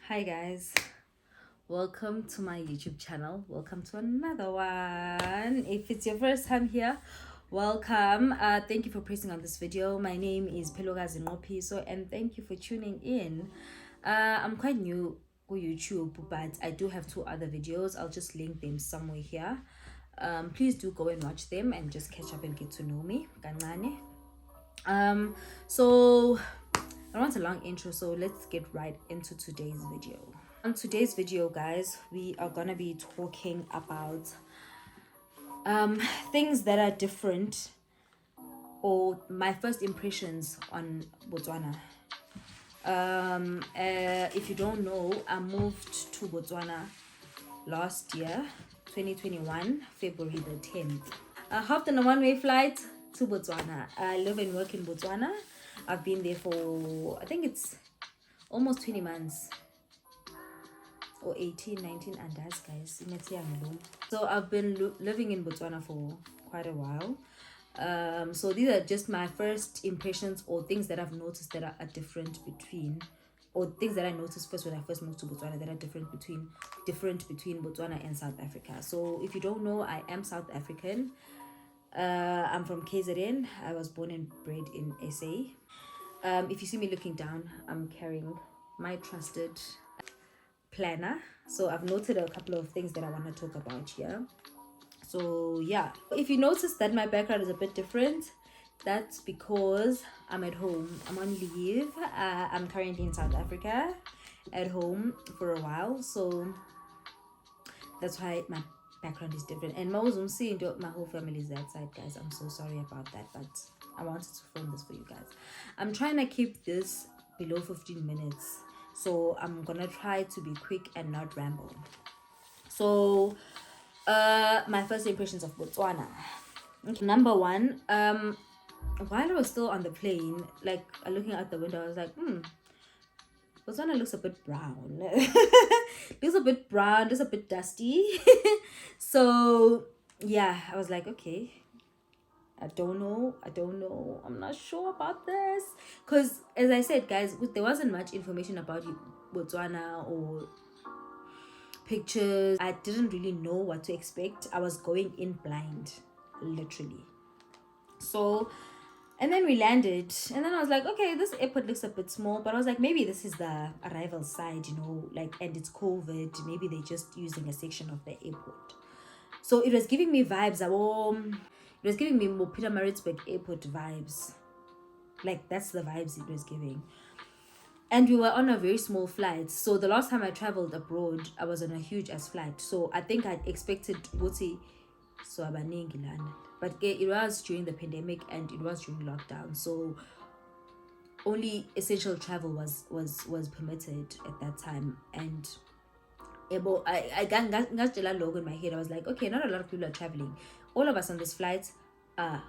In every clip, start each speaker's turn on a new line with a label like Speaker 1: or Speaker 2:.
Speaker 1: Hi guys, welcome to my YouTube channel. Welcome to another one. If it's your first time here, welcome. Thank you for pressing on this video. My name is Pelogazi Ngopiso and thank you for tuning in. I'm quite new to YouTube, but I do have two other videos. I'll just link them somewhere here. Please do go and watch them and just catch up and get to know me. So I want a long intro, so let's get right into today's video. On today's video, guys, we are gonna be talking about things that are different or my first impressions on Botswana. If you don't know, I moved to Botswana last year, 2021, February the 10th. I hopped on a one-way flight to Botswana. I live and work in Botswana. I've been there for, I think it's almost 20 months. Or 18, 19 and that's guys. So I've been living in Botswana for quite a while. So these are just my first impressions or things that I've noticed that are different between, or things that I noticed first when I first moved to Botswana that are different between Botswana and South Africa. So if you don't know, I am South African. I'm from KZN. I was born and bred in SA. If you see me looking down, I'm carrying my trusted planner. So I've noted a couple of things that I want to talk about here. So yeah, if you notice that my background is a bit different, that's because I'm at home. I'm on leave. I'm currently in South Africa at home for a while. So that's why my background is different. And my whole family is that side, guys. I'm so sorry about that, but I wanted to film this for you guys. I'm trying to keep this below 15 minutes. So I'm gonna try to be quick and not ramble. So my first impressions of Botswana. Okay, number one, while I was still on the plane, like looking out the window, I was like, Botswana looks a bit brown. Looks a bit brown, just a bit dusty. So yeah, I was like, okay, I don't know. I'm not sure about this. Because as I said, guys, there wasn't much information about Botswana or pictures. I didn't really know what to expect. I was going in blind, literally. So, and then we landed. And then I was like, okay, this airport looks a bit small. But I was like, maybe this is the arrival side, like, and it's COVID. Maybe they're just using a section of the airport. So it was giving me vibes. It was giving me more Pietermaritzburg airport vibes. Like, that's the vibes it was giving. And we were on a very small flight. So the last time I traveled abroad, I was on a huge ass flight. So I think I'd expected Guti so abaningi lana. But it was during the pandemic and it was during lockdown. So only essential travel was permitted at that time. And I got a logo in my head. I was like, okay, not a lot of people are traveling. All of us on this flight are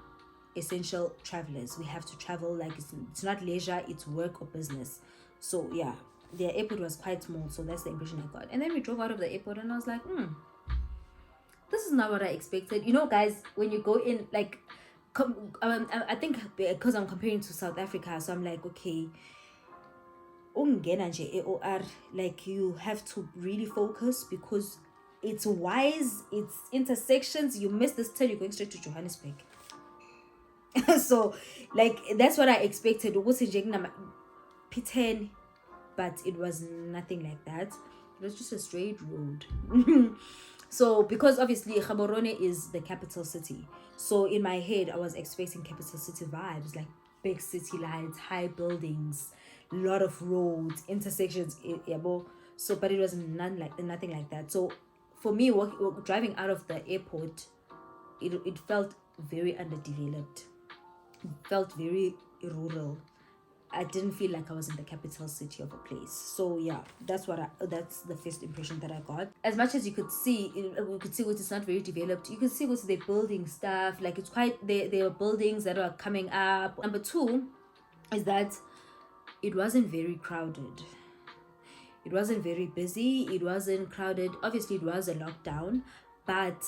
Speaker 1: essential travelers. We have to travel, like it's not leisure, it's work or business. So yeah, the airport was quite small, so that's the impression I got. And then we drove out of the airport and I was like, this is not what I expected. Guys, when you go in, like, I think because I'm comparing to South Africa, so I'm like, okay, like, you have to really focus because it's wise, it's intersections. You miss this turn, you're going straight to Johannesburg. So like, that's what I expected. P10, but it was nothing like that. It was just a straight road. So because obviously Gaborone is the capital city, so in my head I was expecting capital city vibes, like big city lights, high buildings, a lot of roads, intersections. So but it was nothing like that. So for me, driving out of the airport, it felt very underdeveloped. It felt very rural. I didn't feel like I was in the capital city of a place. So yeah, that's the first impression that I got. As much as you could see, we could see what it's not very developed. You could see what they're building stuff. Like, it's quite, there are buildings that are coming up. Number two is that it wasn't very crowded. It wasn't very busy. It wasn't crowded. Obviously, it was a lockdown, but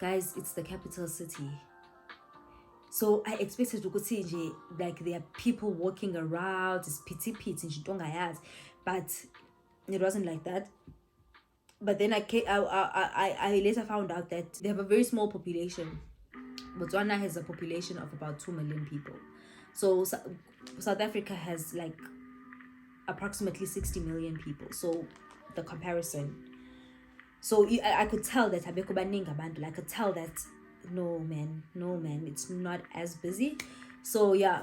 Speaker 1: guys, it's the capital city. So I expected to see, like, there are people walking around, it's pity, but It wasn't like that. But then I later found out that they have a very small population. Botswana has a population of about 2 million people. So South Africa has like approximately 60 million people. So the comparison. So I could tell that I could tell that no man, it's not as busy. So yeah,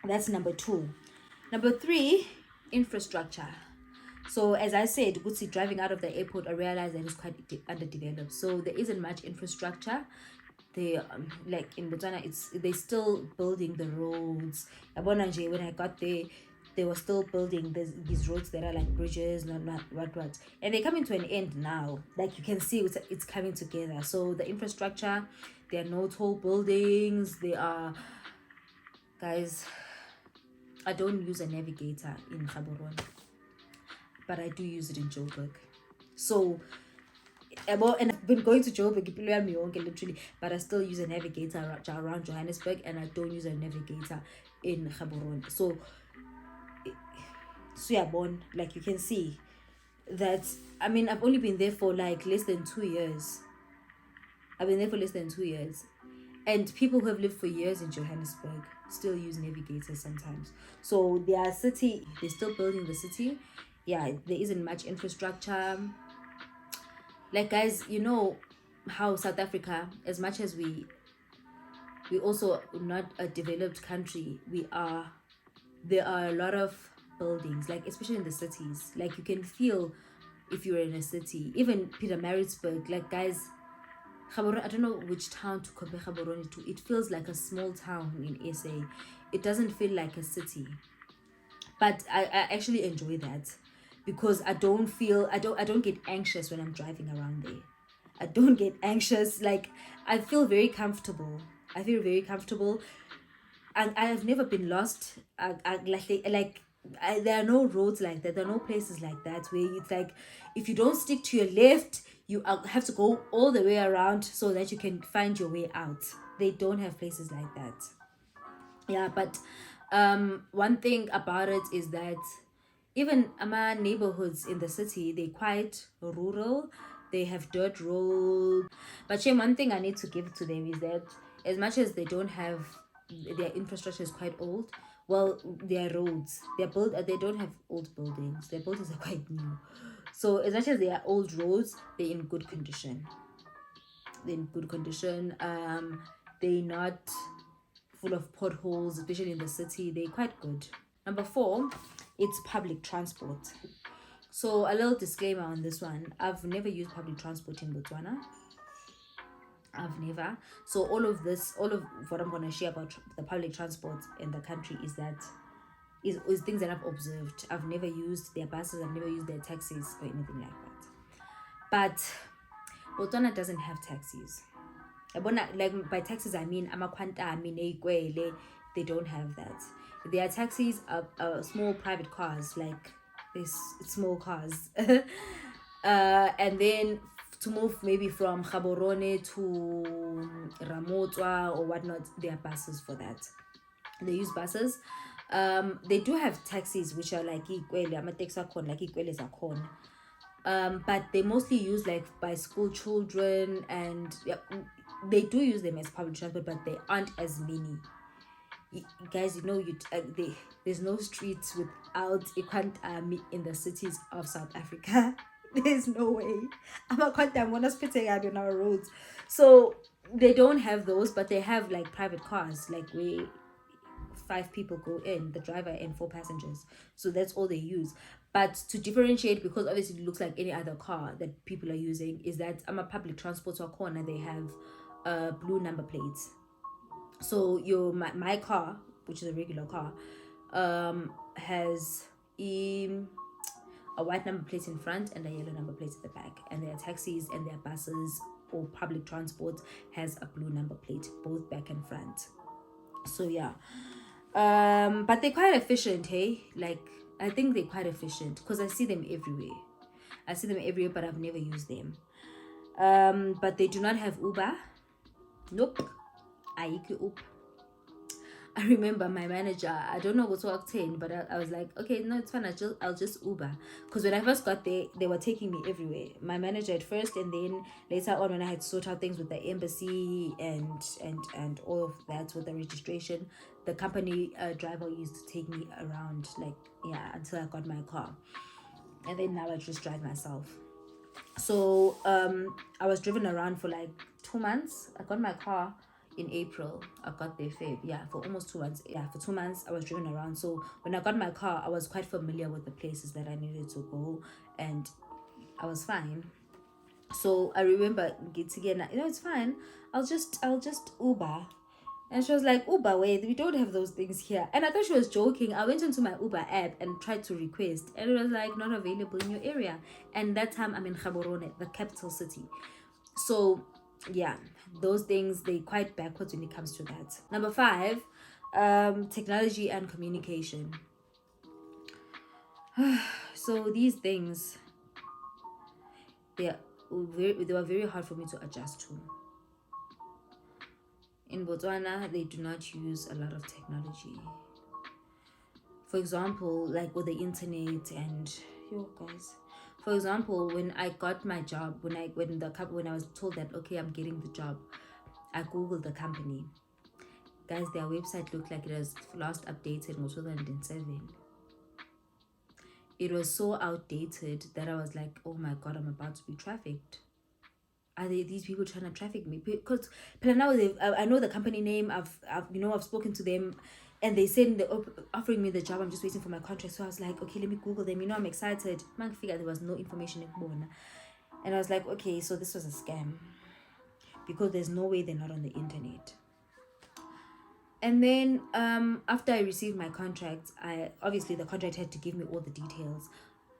Speaker 1: that's number 2. Number 3, infrastructure. So as I said, Gutsi, driving out of the airport, I realized that it's quite underdeveloped. So there isn't much infrastructure. They like in Botswana, they're still building the roads. When I got there, they were still building these roads that are like bridges, not what, and they're coming to an end now. Like you can see, it's coming together. So the infrastructure, there are no tall buildings. They are, guys. I don't use a navigator in Gaborone, but I do use it in Joburg. So, and I've been going to Joburg literally, but I still use a navigator around Johannesburg, and I don't use a navigator in Gaborone. So like you can see that, I mean, I've only been there for like less than 2 years. And people who have lived for years in Johannesburg still use navigators sometimes. So their city, they're still building the city. Yeah, there isn't much infrastructure. Like, guys, you know how South Africa, as much as we also not a developed country, there are a lot of buildings, like especially in the cities. Like you can feel if you're in a city, even Pietermaritzburg, like guys, Gaborone, I don't know which town to compare Gaborone to. It feels like a small town in SA. It doesn't feel like a city. But I actually enjoy that, because I don't get anxious when I'm driving around there. I don't get anxious. Like I feel very comfortable. And I have never been lost. There are no roads like that. There are no places like that where it's like, if you don't stick to your left, you have to go all the way around so that you can find your way out. They don't have places like that. Yeah, but one thing about it is that even my neighborhoods in the city, they're quite rural. They have dirt roads. But one thing I need to give to them is that as much as they don't have, their infrastructure is quite old, well, their roads, they don't have old buildings. Their buildings are quite new. So as much as they are old roads, they're in good condition. They're not full of potholes, especially in the city. They're quite good. Number 4, it's public transport. So a little disclaimer on this one. I've never used public transport in Botswana. I've never. So all of what I'm going to share about the public transport in the country is things that I've observed. I've never used their buses. I've never used their taxis or anything like that. But Botswana doesn't have taxis. Like by taxis I mean they don't have that. Their taxis are small private cars, like these small cars. And then to move maybe from Gaborone to Ramotswa or whatnot, there are buses for that. They use buses. They do have taxis which are like but they mostly use like by school children, and they do use them as public transport, but they aren't as many. Guys, there's no streets without Ikwanta in the cities of South Africa. There's no way. I'm not spitting out on our roads. So they don't have those, but they have like private cars, like where 5 people go in, the driver and 4 passengers. So that's all they use. But to differentiate, because obviously it looks like any other car that people are using, is that I'm a public transport corner. They have blue number plates. So my car, which is a regular car, has a white number plate in front and a yellow number plate at the back. And their taxis and their buses or public transport has a blue number plate, both back and front. So yeah. But they're quite efficient, hey? Like, I think they're quite efficient because I see them everywhere. But I've never used them. But they do not have Uber. Nope. I remember my manager, I don't know what's octane, but I was like, okay, no, it's fine. I'll just Uber. Because when I first got there, they were taking me everywhere. My manager at first, and then later on when I had to sort out things with the embassy and all of that with the registration, the company driver used to take me around, like, yeah, until I got my car. And then now I just drive myself. So I was driven around for like 2 months. I got my car in April. I got there Feb. Yeah, for almost 2 months. Yeah, for 2 months I was driven around. So when I got my car, I was quite familiar with the places that I needed to go, and I was fine. So I remember getting in, it's fine. I'll just Uber. And she was like, Uber, wait, we don't have those things here. And I thought she was joking. I went into my Uber app and tried to request, and it was like, not available in your area. And that time I'm in Gaborone, the capital city. So yeah, those things, they quite backwards when it comes to that. Number 5, technology and communication. So these things, they were very hard for me to adjust to. In Botswana, they do not use a lot of technology. For example, like with the internet and guys. For example, when I got my job, when I was told that okay, I'm getting the job, I googled the company. Guys, their website looked like it was last updated in 2007. It was so outdated that I was like, oh my god, I'm about to be trafficked. Are these people trying to traffic me? Because now I know the company name. I've spoken to them, and they said they're offering me the job. I'm just waiting for my contract. So I was like, okay, let me Google them. I'm excited. Man, figured there was no information in Bona, and I was like, okay, so this was a scam, because there's no way they're not on the internet. And then after I received my contract, obviously the contract had to give me all the details,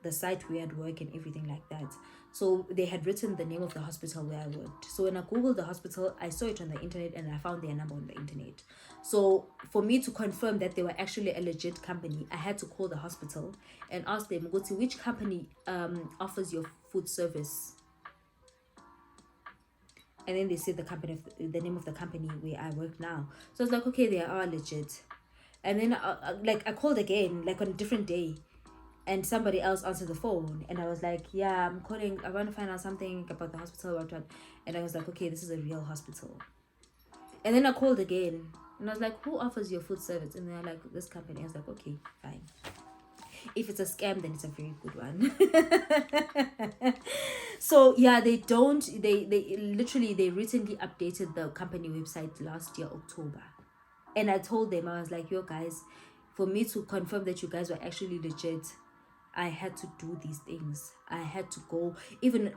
Speaker 1: the site where I'd work and everything like that. So they had written the name of the hospital where I worked. So when I googled the hospital, I saw it on the internet and I found their number on the internet. So for me to confirm that they were actually a legit company, I had to call the hospital and ask them, go to which company offers your food service. And then they said the name of the company where I work now. So I was like, okay, they are legit. And then I called again, like on a different day, and somebody else answered the phone, and I was like, yeah, I'm calling, I want to find out something about the hospital, and I was like, okay, this is a real hospital. And then I called again, and I was like, who offers your food service? And they're like, this company. I was like, okay, fine. If it's a scam, then it's a very good one. So yeah, they recently updated the company website last year, October. And I told them, I was like, yo guys, for me to confirm that you guys were actually legit, I had to do these things. I had to go, even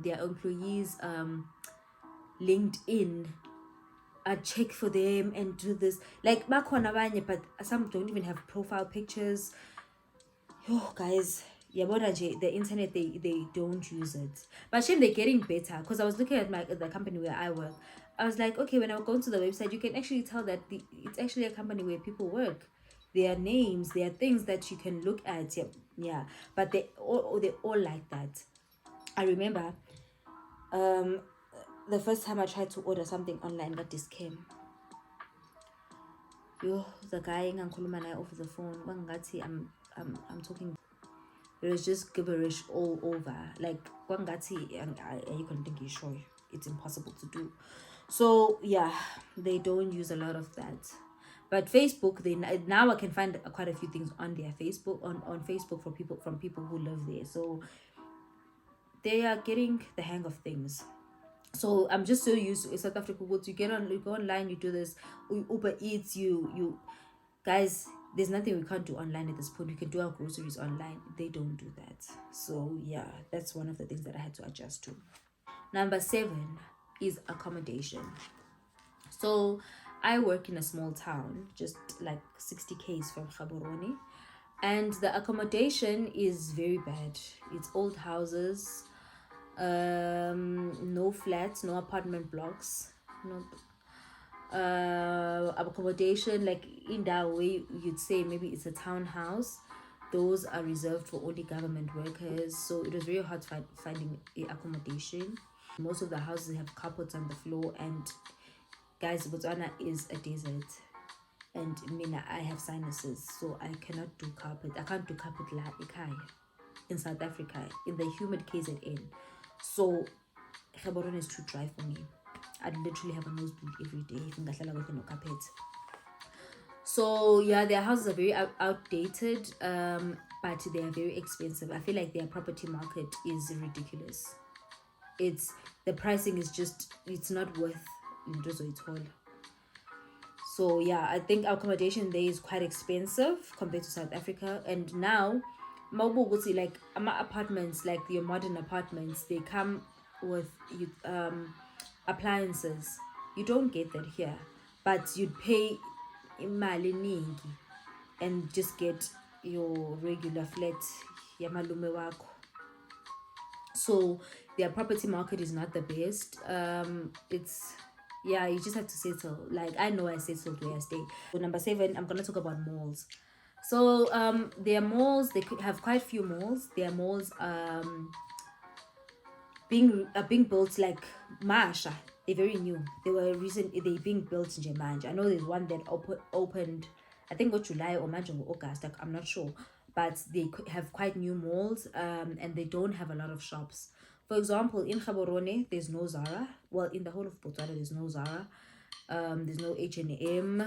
Speaker 1: their employees LinkedIn, I check for them and do this. Like bakhona abanye, but some don't even have profile pictures. Oh guys, yeah, but the internet, they don't use it. But shame, they're getting better, because I was looking at the company where I work. I was like, okay, when I go to the website, you can actually tell that it's actually a company where people work. There are names, there are things that you can look at. Yeah. But they all like that. I remember the first time I tried to order something online, got this came. Yo, the guy ngangikhuluma naye over the phone, kwangathi I'm talking. It was just gibberish all over. Like kwangathi you couldn't think, sure, it's impossible to do. So yeah, they don't use a lot of that. But Facebook, now I can find quite a few things on their Facebook, on Facebook from people who live there. So they are getting the hang of things. So I'm just so used to South Africa. You go online, you do this, Uber Eats, you guys, there's nothing we can't do online at this point. We can do our groceries online. They don't do that. So yeah, that's one of the things that I had to adjust to. Number 7 is accommodation. So I work in a small town, just like 60 km from Gaborone, and the accommodation is very bad. It's old houses, no flats, no apartment blocks, no accommodation like in that way. You'd say maybe it's a townhouse. Those are reserved for only government workers, so it was very hard finding accommodation. Most of the houses have carpets on the floor, and guys, Botswana is a desert, and I have sinuses, so I cannot do carpet. I can't do carpet in South Africa, in the humid KZN. So Gaborone is too dry for me. I'd literally have a nosebleed every day if ngahlala with no carpet. So yeah, their houses are very outdated, but they are very expensive. I feel like their property market is ridiculous. The pricing is just, it's not worth it all. So yeah, I think accommodation there is quite expensive compared to South Africa. And now like apartments, like your modern apartments, they come with appliances. You don't get that here, but you'd pay imali eningi and just get your regular flat yamalume wako. So their property market is not the best. It's, yeah, you just have to settle. Like, I know I settled where I stay. So number 7, I'm gonna talk about malls. So their malls, they have quite a few malls. Their malls being built like Masha. They're very new. They being built in Jemanja. I know there's one that opened, I think July or August, I'm not sure, but they have quite new malls, and they don't have a lot of shops. For example, in Gaborone, there's no Zara. Well, in the whole of Botswana, there's no Zara. There's no H&M.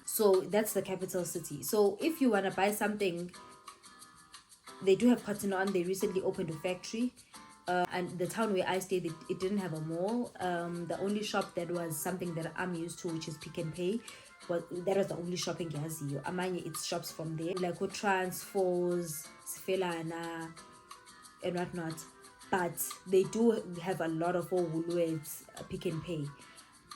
Speaker 1: So that's the capital city. So if you want to buy something, they do have Cotton On. They recently opened a factory. And the town where I stayed, it didn't have a mall. The only shop that was something that I'm used to, which is Pick and Pay, that was the only shopping yaziyo. Amanye, it's shops from there, like Transfors, Sfelana, and whatnot. But they do have a lot of Woolworths, Pick and Pay.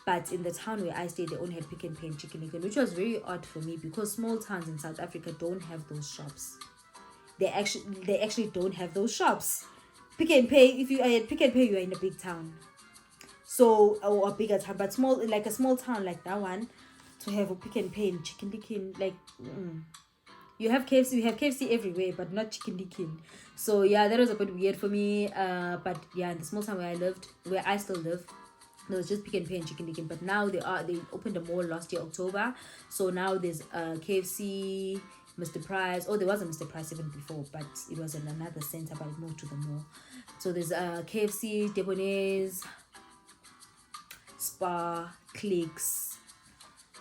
Speaker 1: But in the town where I stayed, they only had Pick and Pay and Chicken Licken, which was very odd for me because small towns in South Africa don't have those shops. They actually don't have those shops. Pick and Pay, if you are at Pick and Pay, you are in a big town. So, or a bigger town, but small, like a small town like that one, to have a Pick and Pay and Chicken Licken, like, you have KFC everywhere, but not Chicken Licken. So yeah, that was a bit weird for me. But yeah, in the small town where I still live, there was just Pick and Pay and Chicken Licken. But now they opened a mall last year, October. So now there's KFC, Mr. Price. Oh, there was a Mr. Price even before, but it was in another center, but it moved to the mall. So there's KFC, Debonaise, Spa, Clicks.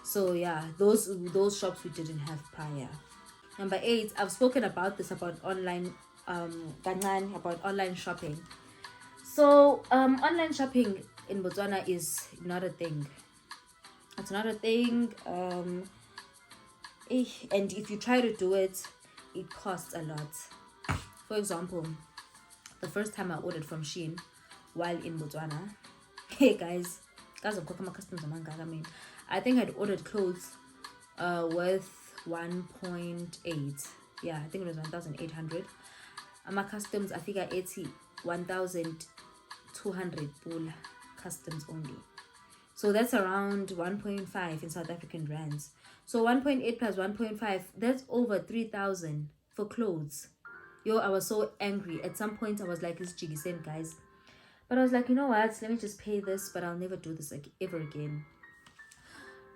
Speaker 1: So yeah, those shops we didn't have prior. Number 8, I've spoken about this, about online shopping. So online shopping in Botswana is not a thing. It's not a thing. And if you try to do it, it costs a lot. For example, the first time I ordered from Shein while in Botswana, hey guys, I think I'd ordered clothes worth 1.8. Yeah, I think it was 1,800. My customs, I think I ate 1,200 pula customs only. So that's around 1.5 in South African rands. So 1.8 plus 1.5, that's over 3,000 for clothes. Yo, I was so angry. At some point, I was like, this jiggy same, guys. But I was like, you know what? Let me just pay this, but I'll never do this ever again.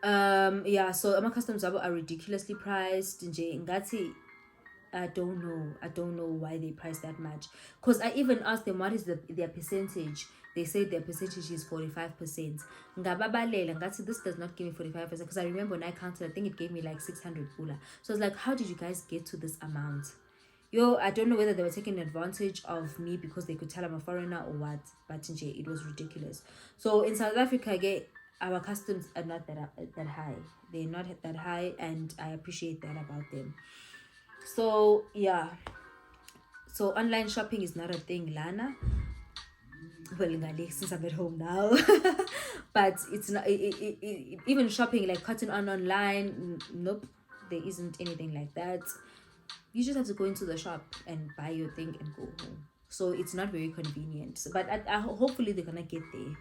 Speaker 1: Yeah, so my customs are ridiculously priced. I don't know why they price that much. Because I even asked them what is their percentage. They said their percentage is 45%. This does not give me 45%. Because I remember when I counted, I think it gave me like 600 pula. So I was like, how did you guys get to this amount? Yo, I don't know whether they were taking advantage of me because they could tell I'm a foreigner or what. But it was ridiculous. So in South Africa, our customs are not that high. They're not that high, and I appreciate that about them. So yeah, so online shopping is not a thing, Lana. Well, since I'm at home now, but it's not. Even shopping like Cotton On online, nope, there isn't anything like that. You just have to go into the shop and buy your thing and go home. So it's not very convenient. But hopefully they're gonna get there.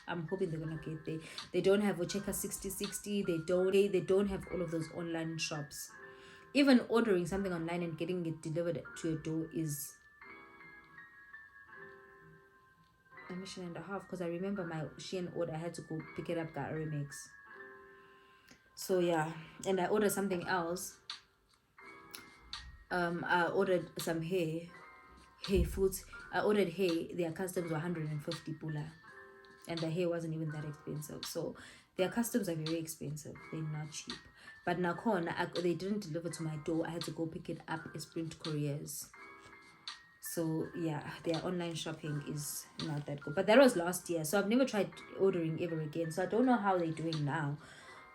Speaker 1: I'm hoping they're gonna get there. They don't have Ocheka 6060. They don't have all of those online shops. Even ordering something online and getting it delivered to your door is a mission and a half. Because I remember my Shein order, I had to go pick it up at Remix. So yeah, and I ordered something else. I ordered some hay food. I ordered hay. Their customs were 150 pula, and the hay wasn't even that expensive. So their customs are very expensive. They're not cheap. But Nakhon, they didn't deliver to my door. I had to go pick it up at Sprint Couriers. So yeah, their online shopping is not that good. But that was last year, so I've never tried ordering ever again. So I don't know how they're doing now.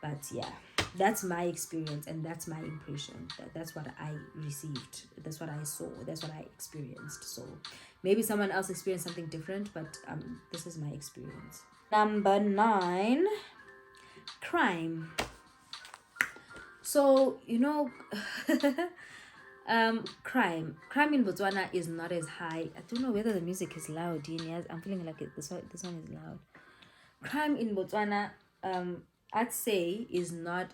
Speaker 1: But yeah, that's my experience and that's my impression. That's what I received. That's what I saw. That's what I experienced. So maybe someone else experienced something different, but this is my experience. Number 9, crime. So crime in Botswana is not as high. I don't know whether the music is loud. I'm feeling like this one is loud. Crime in Botswana, I'd say is not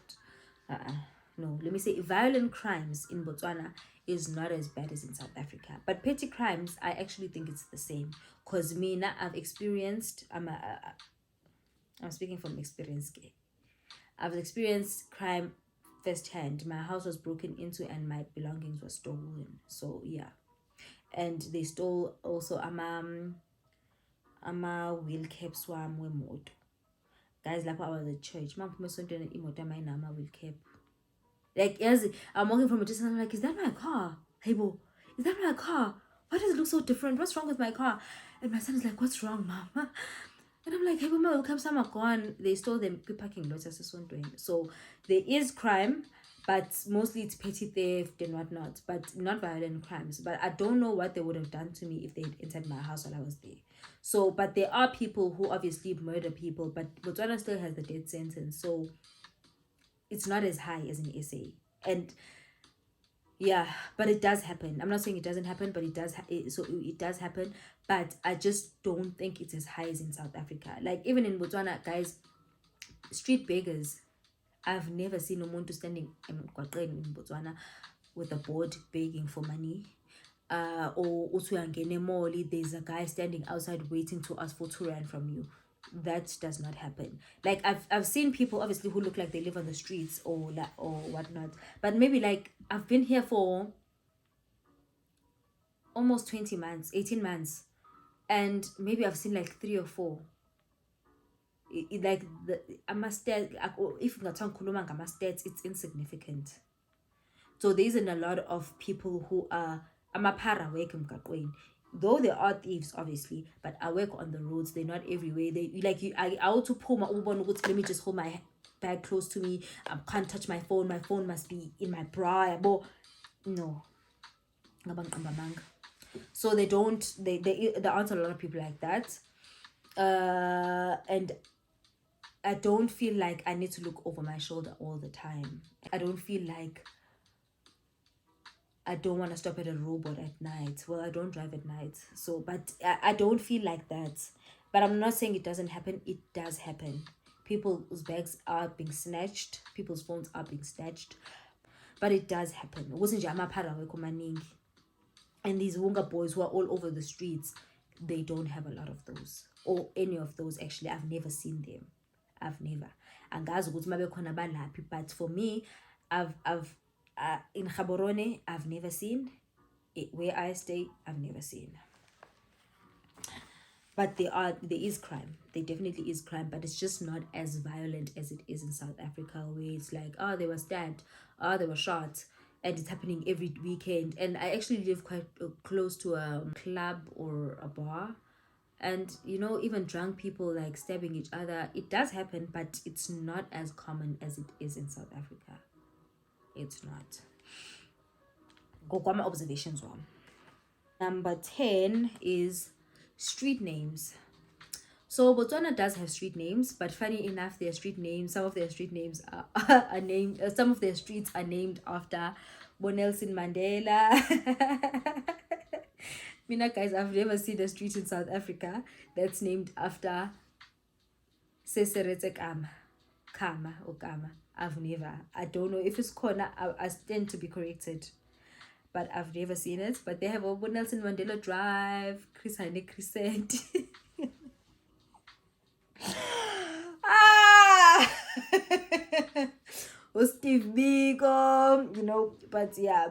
Speaker 1: no, let me say violent crimes in Botswana is not as bad as in South Africa. But petty crimes, I actually think it's the same. Cause I've experienced I'm speaking from experience. I've experienced crime firsthand. My house was broken into and my belongings were stolen. So yeah, and they stole also wheel caps wam wemoto. Guys, like I was at church. Mom put me something in imoto my nama wheel cap. Like as I'm walking from a distance, I'm like, is that my car? Hey bo, is that my car? Why does it look so different? What's wrong with my car? And my son is like, what's wrong, mom? And I'm like, hey, mama, will come some gone. They stole them parking lots as this one doing. So there is crime, but mostly it's petty theft and whatnot, but not violent crimes. But I don't know what they would have done to me if they'd entered my house while I was there. So, but there are people who obviously murder people, but Botswana still has the death sentence. So it's not as high as in SA. And yeah, but it does happen. I'm not saying it doesn't happen, but it does. It does happen, but I just don't think it's as high as in South Africa. Like even in Botswana, guys, street beggars. I've never seen umuntu standing in Botswana with a board begging for money. Or usuyangene mall, there's a guy standing outside waiting to ask for 2 rand from you. That does not happen. Like I've seen people obviously who look like they live on the streets or whatnot, but maybe like I've been here for almost 20 months, 18 months, and maybe I've seen like 3 or 4. Like the if stats, it's insignificant. So there isn't a lot of people who are amapara work emgaqweni. Though there are thieves obviously, but I work on the roads. They're not everywhere. They like you. I also pull my ubon. Let me just hold my bag close to me. I can't touch my phone. My phone must be in my bra. No. So they don't. There aren't a lot of people like that. And I don't feel like I need to look over my shoulder all the time. I don't feel like I don't want to stop at a robot at night. Well, I don't drive at night. So, but I don't feel like that. But I'm not saying it doesn't happen. It does happen. People's bags are being snatched. People's phones are being snatched. But it does happen. And these Wonga boys who are all over the streets, they don't have a lot of those. Or any of those, actually. I've never seen them. I've never. But for me, I've in Gaborone, I've never seen. Where I stay, I've never seen. But there is crime. There definitely is crime, but it's just not as violent as it is in South Africa, where it's like, they were stabbed, they were shot, and it's happening every weekend. And I actually live quite close to a club or a bar, and even drunk people like stabbing each other. It does happen, but it's not as common as it is in South Africa. It's not. Go my observations one. Number 10 is street names. So Botswana does have street names, but funny enough, their street names, some of their street names are named, some of their streets are named after Nelson Mandela. Mina guys, I've never seen a street in South Africa that's named after Seseretse Kama or Kama. I've never. I don't know if it's Kona. I stand to be corrected, but I've never seen it. But they have a Nelson Mandela Drive, Chris Hane Crescent. Steve Biko, you know. But yeah,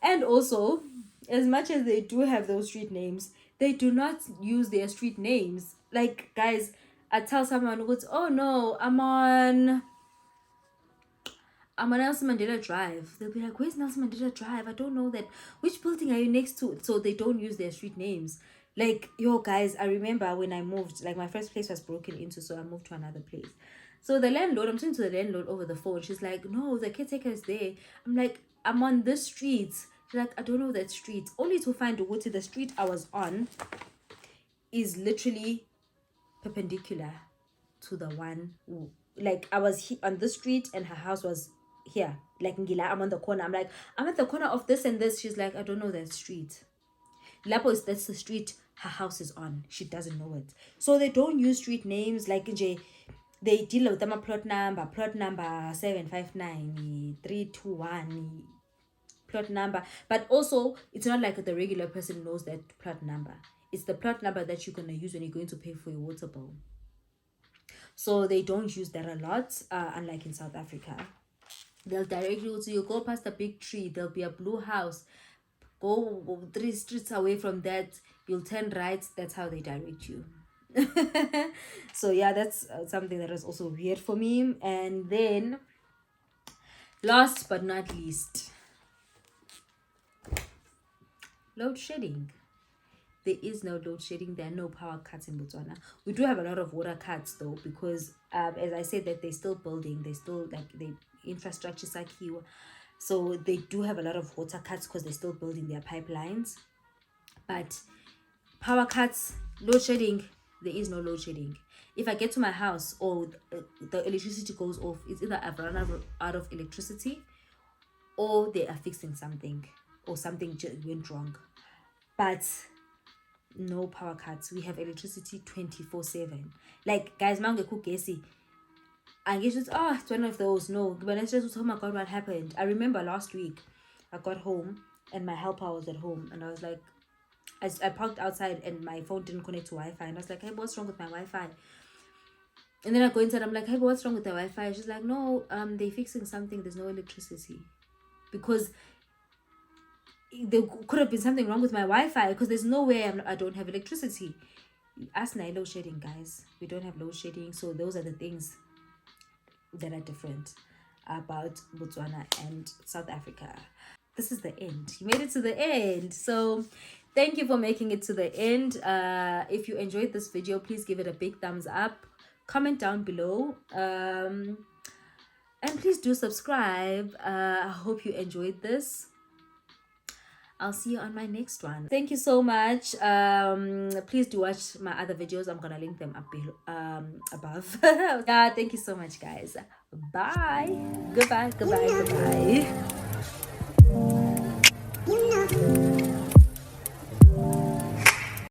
Speaker 1: and also, as much as they do have those street names, they do not use their street names. Like, guys, I tell someone, oh no, I'm on Nelson Mandela Drive. They'll be like, where's Nelson Mandela Drive? I don't know that. Which building are you next to? So they don't use their street names. Like, yo, guys, I remember when I moved, like, my first place was broken into, so I moved to another place. So the landlord, I'm talking to the landlord over the phone. She's like, no, the caretaker is there. I'm like, I'm on this street. She's like, I don't know that street. Only to find Uguti, the street I was on is literally perpendicular to the one who, like, I was on the street and her house was here. Like, Ngila, I'm on the corner. I'm like, I'm at the corner of this and this. She's like, I don't know that street. Lapo is, that's the street her house is on. She doesn't know it. So they don't use street names. Like, they deal with them a plot number 759 321 plot number. But also, it's not like the regular person knows that plot number. It's the plot number that you're going to use when you're going to pay for your water bill. So they don't use that a lot, unlike in South Africa. They'll direct you to, you go past a big tree, there'll be a blue house. Go 3 streets away from that, you'll turn right. That's how they direct you. So yeah, that's something that is also weird for me. And then, last but not least, load shedding. There is no load shedding. There are no power cuts in Botswana. We do have a lot of water cuts though, because as I said, that they're still building, they still, like, the infrastructure sakiwa. So they do have a lot of water cuts because they're still building their pipelines. But power cuts, load shedding, there is no load shedding. If I get to my house or the electricity goes off, it's either I've run out of electricity or they are fixing something or something went wrong. But no power cuts. We have electricity 24/7. Like, guys, mango cook gesi. And it's just, it's one of those. No, but it's just, oh my god, what happened? I remember last week I got home and my helper was at home, and I was like, I parked outside and my phone didn't connect to Wi-Fi, and I was like, hey, what's wrong with my Wi-Fi? And then I go inside, I'm like, hey, what's wrong with the Wi-Fi? She's like, no, they're fixing something, there's no electricity. Because there could have been something wrong with my Wi-Fi, because there's no way I don't have electricity. Us na load shedding, guys. We don't have load shedding. So those are the things that are different about Botswana and South Africa. This is the end. You made it to the end. So thank you for making it to the end. If you enjoyed this video, please give it a big thumbs up. Comment down below. And please do subscribe. I hope you enjoyed this. I'll see you on my next one. Thank you so much. Please do watch my other videos. I'm gonna link them up below, above. Yeah, thank you so much, guys. Bye. Goodbye.